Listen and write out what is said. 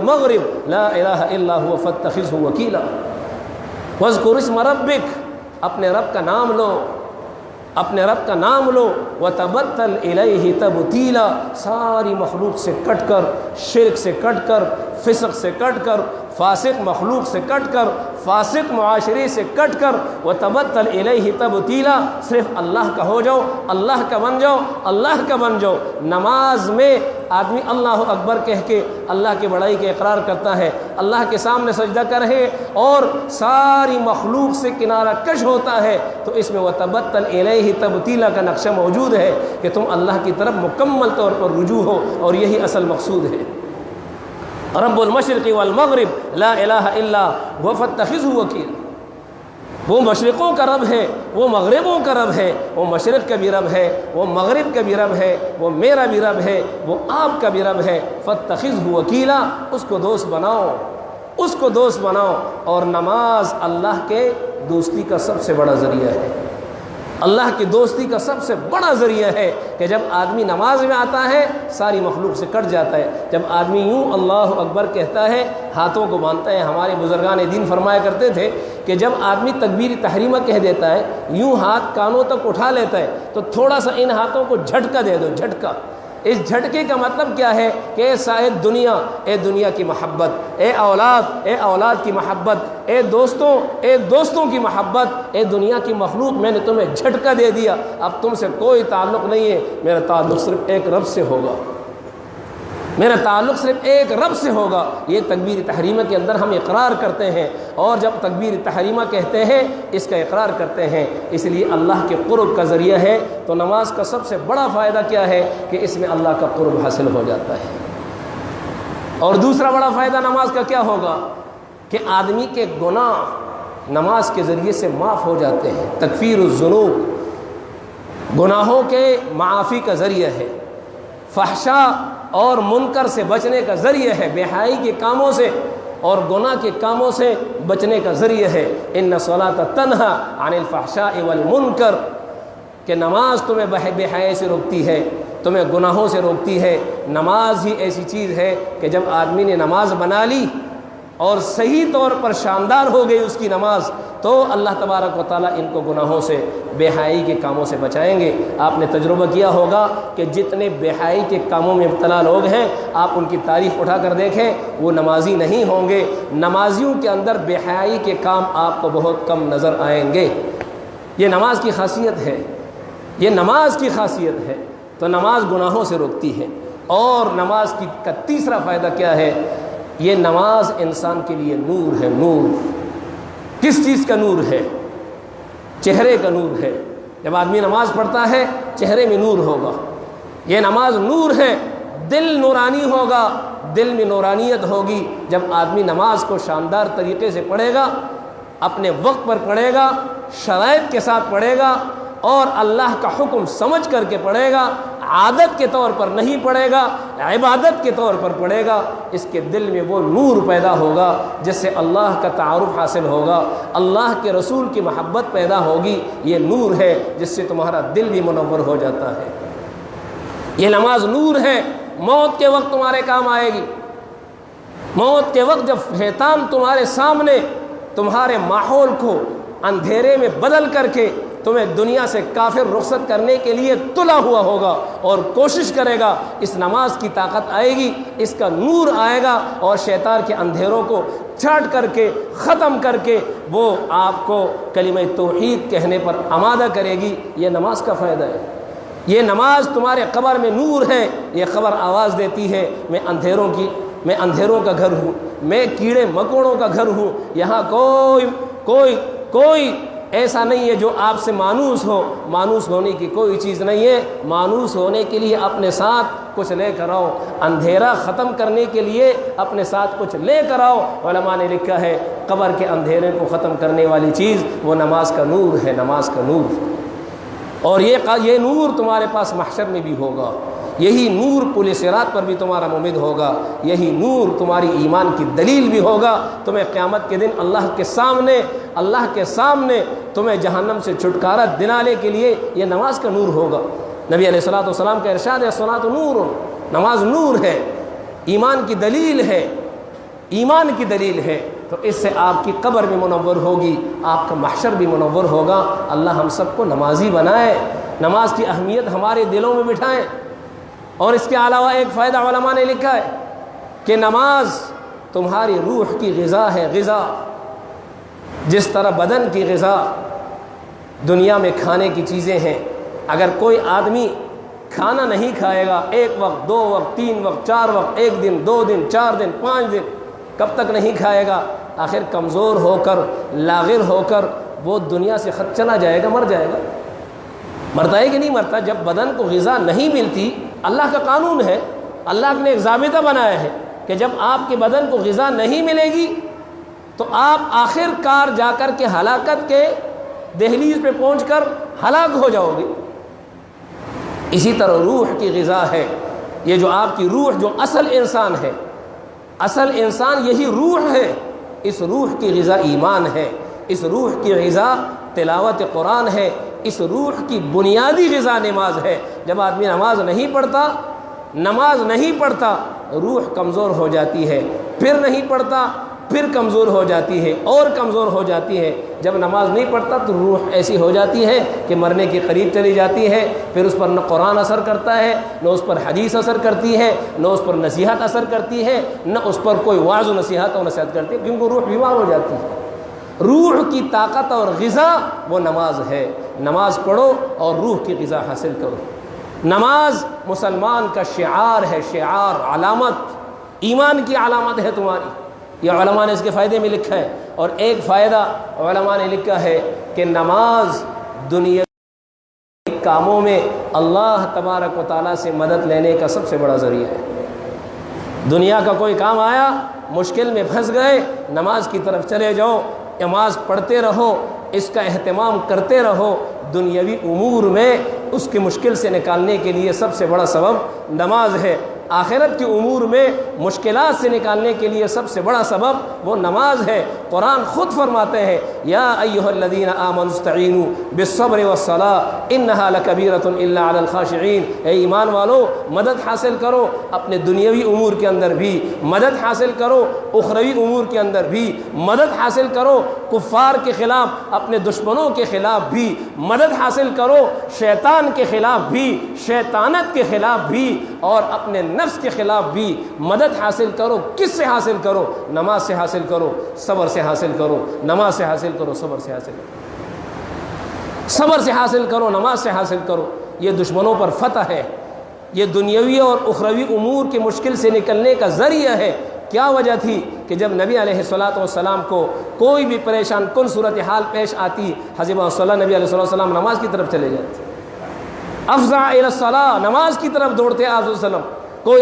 والمغرب لا الہ الا هو فاتخذہ وکیلا۔ واذکر اسم ربک، اپنے رب کا نام لو، اپنے رب کا نام لو، وتبتل الیہ تبتیلا، ساری مخلوق سے کٹ کر، شرک سے کٹ کر، فسق سے کٹ کر، فاسق مخلوق سے کٹ کر، فاسق معاشرے سے کٹ کر، وتبتل الیہ تبتیلا، صرف اللہ کا ہو جاؤ، اللہ کا بن جاؤ، اللہ کا بن جاؤ۔ نماز میں آدمی اللہ اکبر کہہ کے اللہ کی بڑائی کے اقرار کرتا ہے، اللہ کے سامنے سجدہ کرے اور ساری مخلوق سے کنارہ کش ہوتا ہے، تو اس میں وتبتل الیہ تبتیلا کا نقشہ موجود ہے کہ تم اللہ کی طرف مکمل طور پر رجوع ہو، اور یہی اصل مقصود ہے۔ رب المشرق والمغرب لا الہ الا هو فاتخذہ وکیلا، وہ مشرقوں کا رب ہے، وہ مغربوں کا رب ہے، وہ مشرق کا بھی رب ہے، وہ مغرب کا بھی رب ہے، وہ میرا بھی رب ہے، وہ آپ کا بھی رب ہے، فاتخذہ وکیلا، اس کو دوست بناؤ، اس کو دوست بناؤ۔ اور نماز اللہ کے دوستی کا سب سے بڑا ذریعہ ہے، اللہ کی دوستی کا سب سے بڑا ذریعہ ہے کہ جب آدمی نماز میں آتا ہے ساری مخلوق سے کٹ جاتا ہے۔ جب آدمی یوں اللہ اکبر کہتا ہے، ہاتھوں کو باندھتا ہے، ہمارے بزرگان دین فرمایا کرتے تھے کہ جب آدمی تکبیر تحریمہ کہہ دیتا ہے، یوں ہاتھ کانوں تک اٹھا لیتا ہے، تو تھوڑا سا ان ہاتھوں کو جھٹکا دے دو، جھٹکا۔ اس جھٹکے کا مطلب کیا ہے کہ اے صاحب دنیا، اے دنیا کی محبت، اے اولاد کی محبت، اے دوستوں کی محبت، اے دنیا کی مخلوق، میں نے تمہیں جھٹکا دے دیا، اب تم سے کوئی تعلق نہیں ہے، میرا تعلق صرف ایک رب سے ہوگا، میرا تعلق صرف ایک رب سے ہوگا۔ یہ تکبیر تحریمہ کے اندر ہم اقرار کرتے ہیں، اور جب تکبیر تحریمہ کہتے ہیں اس کا اقرار کرتے ہیں، اس لیے اللہ کے قرب کا ذریعہ ہے۔ تو نماز کا سب سے بڑا فائدہ کیا ہے کہ اس میں اللہ کا قرب حاصل ہو جاتا ہے۔ اور دوسرا بڑا فائدہ نماز کا کیا ہوگا کہ آدمی کے گناہ نماز کے ذریعے سے معاف ہو جاتے ہیں۔ تکفیر الذنوب گناہوں کے معافی کا ذریعہ ہے، فحشاء اور منکر سے بچنے کا ذریعہ ہے، بے حیائی کے کاموں سے اور گناہ کے کاموں سے بچنے کا ذریعہ ہے۔ ان الصلاۃ تنہی عن الفحشاء والمنکر، کہ نماز تمہیں بے حیائی سے روکتی ہے، تمہیں گناہوں سے روکتی ہے۔ نماز ہی ایسی چیز ہے کہ جب آدمی نے نماز بنا لی اور صحیح طور پر شاندار ہو گئی اس کی نماز، تو اللہ تبارک و تعالیٰ ان کو گناہوں سے، بے حیائی کے کاموں سے بچائیں گے۔ آپ نے تجربہ کیا ہوگا کہ جتنے بے حیائی کے کاموں میں مبتلا لوگ ہیں، آپ ان کی تاریخ اٹھا کر دیکھیں، وہ نمازی نہیں ہوں گے۔ نمازیوں کے اندر بے حیائی کے کام آپ کو بہت کم نظر آئیں گے۔ یہ نماز کی خاصیت ہے، یہ نماز کی خاصیت ہے۔ تو نماز گناہوں سے روکتی ہے۔ اور نماز کا تیسرا فائدہ کیا ہے؟ یہ نماز انسان کے لیے نور ہے۔ نور کس چیز کا نور ہے؟ چہرے کا نور ہے۔ جب آدمی نماز پڑھتا ہے چہرے میں نور ہوگا، یہ نماز نور ہے۔ دل نورانی ہوگا، دل میں نورانیت ہوگی جب آدمی نماز کو شاندار طریقے سے پڑھے گا، اپنے وقت پر پڑھے گا، شرائط کے ساتھ پڑھے گا، اور اللہ کا حکم سمجھ کر کے پڑھے گا، عادت کے طور پر نہیں پڑھے گا، عبادت کے طور پر پڑھے گا۔ اس کے دل میں وہ نور پیدا ہوگا جس سے اللہ کا تعارف حاصل ہوگا، اللہ کے رسول کی محبت پیدا ہوگی۔ یہ نور ہے جس سے تمہارا دل بھی منور ہو جاتا ہے۔ یہ نماز نور ہے، موت کے وقت تمہارے کام آئے گی۔ موت کے وقت جب شیطان تمہارے سامنے تمہارے ماحول کو اندھیرے میں بدل کر کے تمہیں دنیا سے کافر رخصت کرنے کے لیے تلا ہوا ہوگا اور کوشش کرے گا، اس نماز کی طاقت آئے گی، اس کا نور آئے گا، اور شیطان کے اندھیروں کو چھاٹ کر کے، ختم کر کے، وہ آپ کو کلمہ توحید کہنے پر آمادہ کرے گی۔ یہ نماز کا فائدہ ہے۔ یہ نماز تمہارے قبر میں نور ہے۔ یہ قبر آواز دیتی ہے، میں اندھیروں کا گھر ہوں، میں کیڑے مکوڑوں کا گھر ہوں، یہاں کوئی ایسا نہیں ہے جو آپ سے مانوس ہو۔ مانوس ہونے کی کوئی چیز نہیں ہے۔ مانوس ہونے کے لیے اپنے ساتھ کچھ لے کر آؤ، اندھیرا ختم کرنے کے لیے اپنے ساتھ کچھ لے کر آؤ۔ علماء نے لکھا ہے قبر کے اندھیرے کو ختم کرنے والی چیز وہ نماز کا نور ہے، نماز کا نور۔ اور یہ نور تمہارے پاس محشر میں بھی ہوگا، یہی نور پل صراط پر بھی تمہارا ممد ہوگا، یہی نور تمہاری ایمان کی دلیل بھی ہوگا۔ تمہیں قیامت کے دن اللہ کے سامنے تمہیں جہنم سے چھٹکارا دلانے کے لیے یہ نماز کا نور ہوگا۔ نبی علیہ الصلوۃ والسلام کا ارشاد ہے الصلاۃ نور، نماز نور ہے، ایمان کی دلیل ہے۔ ایمان کی دلیل ہے، تو اس سے آپ کی قبر بھی منور ہوگی، آپ کا محشر بھی منور ہوگا۔ اللہ ہم سب کو نمازی بنائے، نماز کی اہمیت ہمارے دلوں میں بٹھائیں۔ اور اس کے علاوہ ایک فائدہ علماء نے لکھا ہے کہ نماز تمہاری روح کی غذا ہے، غذا جس طرح بدن کی غذا دنیا میں کھانے کی چیزیں ہیں، اگر کوئی آدمی کھانا نہیں کھائے گا، ایک وقت، دو وقت، تین وقت، چار وقت، ایک دن، دو دن، چار دن، 5 دن، کب تک نہیں کھائے گا؟ آخر کمزور ہو کر، لاغر ہو کر وہ دنیا سے خط چلا جائے گا، مر جائے گا۔ مرتا ہے کہ نہیں مرتا؟ جب بدن کو غذا نہیں ملتی، اللہ کا قانون ہے، اللہ نے ایک ضابطہ بنایا ہے کہ جب آپ کے بدن کو غذا نہیں ملے گی تو آپ آخر کار جا کر کے ہلاکت کے دہلیز پہ پہنچ کر ہلاک ہو جاؤ گے۔ اسی طرح روح کی غذا ہے، یہ جو آپ کی روح، جو اصل انسان ہے، اصل انسان یہی روح ہے، اس روح کی غذا ایمان ہے، اس روح کی غذا تلاوت قرآن ہے، اس روح کی بنیادی غذا نماز ہے۔ جب آدمی نماز نہیں پڑھتا روح کمزور ہو جاتی ہے، پھر نہیں پڑھتا، پھر کمزور ہو جاتی ہے اور کمزور ہو جاتی ہے۔ جب نماز نہیں پڑھتا تو روح ایسی ہو جاتی ہے کہ مرنے کے قریب چلی جاتی ہے، پھر اس پر نہ قرآن اثر کرتا ہے، نہ اس پر حدیث اثر کرتی ہے، نہ اس پر نصیحت اثر کرتی ہے، نہ اس پر کوئی وعظ و نصیحت کرتی ہے، کیونکہ روح بیمار ہو جاتی ہے۔ روح کی طاقت اور غذا وہ نماز ہے۔ نماز پڑھو اور روح کی غذا حاصل کرو۔ نماز مسلمان کا شعار ہے، شعار، علامت، ایمان کی علامت ہے تمہاری۔ یہ علماء نے اس کے فائدے میں لکھا ہے۔ اور ایک فائدہ علماء نے لکھا ہے کہ نماز دنیا کاموں میں اللہ تبارک و تعالیٰ سے مدد لینے کا سب سے بڑا ذریعہ ہے۔ دنیا کا کوئی کام آیا، مشکل میں پھنس گئے، نماز کی طرف چلے جاؤ، نماز پڑھتے رہو، اس کا اہتمام کرتے رہو۔ دنیاوی امور میں اس کی مشکل سے نکالنے کے لیے سب سے بڑا سبب نماز ہے۔ آخرت کے امور میں مشکلات سے نکالنے کے لیے سب سے بڑا سبب وہ نماز ہے۔ قرآن خود فرماتے ہیں یا ایھا الذین آمنوا استعینوا بالصبر والصلاۃ انھا لکبیرۃ الا علی الخاشعین۔ اے ایمان والو، مدد حاصل کرو، اپنے دنیاوی امور کے اندر بھی مدد حاصل کرو، اخروی امور کے اندر بھی مدد حاصل کرو، کفار کے خلاف، اپنے دشمنوں کے خلاف بھی مدد حاصل کرو، شیطان کے خلاف بھی، شیطانت کے خلاف بھی، اور اپنے نفس کے خلاف بھی مدد حاصل کرو۔ کس سے حاصل کرو؟ نماز سے حاصل کرو، صبر سے حاصل کرو، نماز سے حاصل کرو، صبر سے حاصل کرو، صبر سے حاصل کرو، نماز سے حاصل کرو۔ یہ دشمنوں پر فتح ہے، یہ دنیاوی اور اخروی امور کی مشکل سے نکلنے کا ذریعہ ہے۔ کیا وجہ تھی کہ جب نبی علیہ الصلوۃ والسلام کو کوئی بھی پریشان کن صورتحال پیش آتی، حضرت صلی اللہ نبی علیہ السلام نماز کی طرف چلے جاتے، افزع الی الصلاۃ، نماز کی طرف دوڑتے آپ صلی اللہ علیہ وسلم۔ کوئی